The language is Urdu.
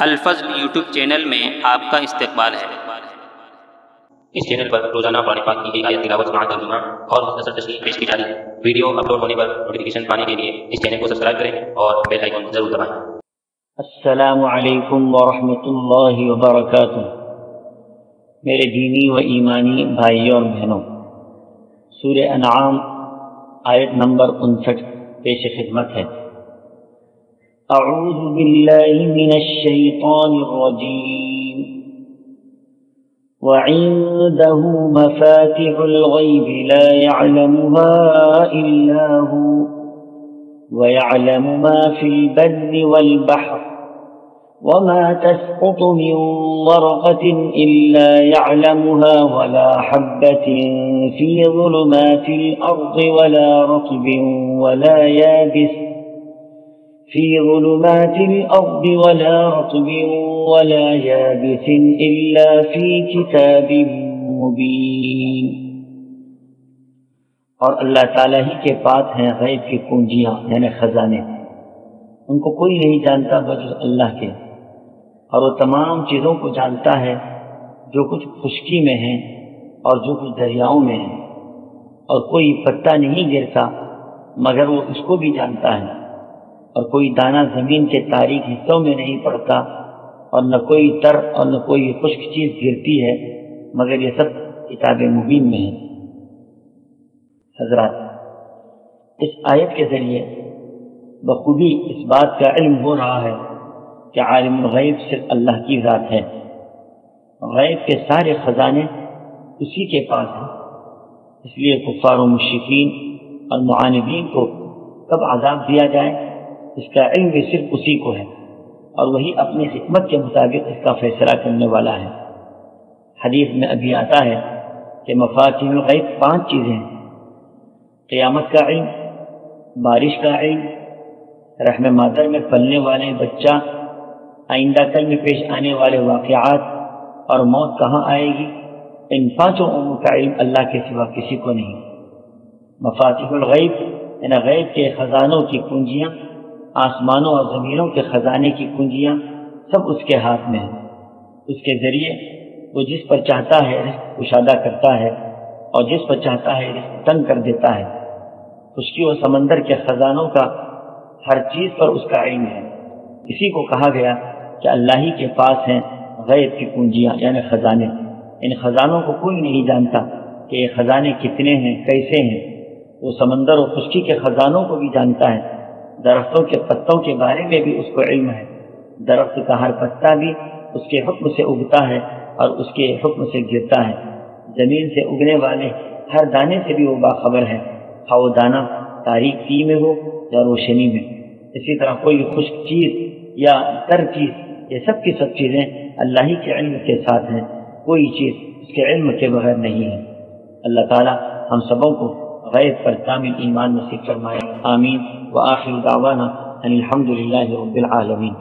الفضل یوٹیوب چینل میں آپ کا استقبال ہے۔ اس چینل پر روزانہ قرآن پاک کی ایک آیت تلاوت سماعت ترجمہ اور مختصر تشریح پیش کی جا رہی ہے۔ ویڈیو اپلوڈ ہونے پر نوٹیفیکیشن پانے کے لیے اس چینل کو سبسکرائب کریں اور بیل آئیکن ضرور دبائیں۔ السلام علیکم ورحمۃ اللہ وبرکاتہ۔ میرے دینی و ایمانی بھائیوں اور بہنوں، سورہ انعام آیت نمبر 59 پیش خدمت ہے۔ اعوذ باللہ من الشیطان الرجیم وعنده مفاتح الغیب لا يعلمها الا هو ويعلم ما في البر والبحر وما تسقط من ورقة إلا يعلمها ولا حبة في ظلمات الأرض ولا رطب ولا يابس إلا في كتاب مبين۔ اور اللہ تعالیٰ ہی کے پاس ہیں غیب کی کنجیاں یعنی خزانے، ان کو کوئی نہیں جانتا بجز اللہ کے، اور وہ تمام چیزوں کو جانتا ہے جو کچھ خشکی میں ہیں اور جو کچھ دریاؤں میں ہیں، اور کوئی پتا نہیں گرتا مگر وہ اس کو بھی جانتا ہے، اور کوئی دانہ زمین کے تاریک حصوں میں نہیں پڑتا، اور نہ کوئی تر اور نہ کوئی خشک چیز گرتی ہے مگر یہ سب کتاب مبین میں ہے۔ حضرات، اس آیت کے ذریعے بخوبی اس بات کا علم ہو رہا ہے کہ عالم الغیب صرف اللہ کی ذات ہے، غیب کے سارے خزانے اسی کے پاس ہیں، اس لیے کفار و مشرکین اور معاندین کو کب عذاب دیا جائے اس کا علم بھی صرف اسی کو ہے، اور وہی اپنی حکمت کے مطابق اس کا فیصلہ کرنے والا ہے۔ حدیث میں ابھی آتا ہے کہ مفاتیح الغیب 5 چیزیں ہیں: قیامت کا علم، بارش کا علم، رحم مادر میں پلنے والے بچہ، آئندہ کل میں پیش آنے والے واقعات، اور موت کہاں آئے گی، ان 5 امور کا علم اللہ کے سوا کسی کو نہیں۔ مفاتیح الغیب یعنی غیب کے خزانوں کی کنجیاں، آسمانوں اور زمینوں کے خزانے کی کنجیاں سب اس کے ہاتھ میں ہیں۔ اس کے ذریعے وہ جس پر چاہتا ہے رزق کشادہ کرتا ہے اور جس پر چاہتا ہے رزق تنگ کر دیتا ہے۔ خشکی و سمندر کے خزانوں کا ہر چیز پر اس کا علم ہے۔ اسی کو کہا گیا کہ اللہ ہی کے پاس ہیں غیب کی کنجیاں یعنی خزانے۔ ان خزانوں کو کوئی نہیں جانتا کہ یہ خزانے کتنے ہیں، کیسے ہیں۔ وہ سمندر و خشکی کے خزانوں کو بھی جانتا ہے۔ درختوں کے پتوں کے بارے میں بھی اس کو علم ہے۔ درخت کا ہر پتا بھی اس کے حکم سے اگتا ہے اور اس کے حکم سے گرتا ہے۔ زمین سے اگنے والے ہر دانے سے بھی وہ باخبر ہے، خواہ وہ دانہ تاریکی میں ہو یا روشنی میں۔ اسی طرح کوئی خشک چیز یا تر چیز، یہ سب کی سب چیزیں اللہ ہی کے علم کے ساتھ ہیں، کوئی چیز اس کے علم کے بغیر نہیں ہے۔ اللہ تعالی ہم سبوں کو غیب پر کامل ایمان نصیب فرمائے، آمین۔ وآخر دعوانا ان الحمد للہ رب العالمین۔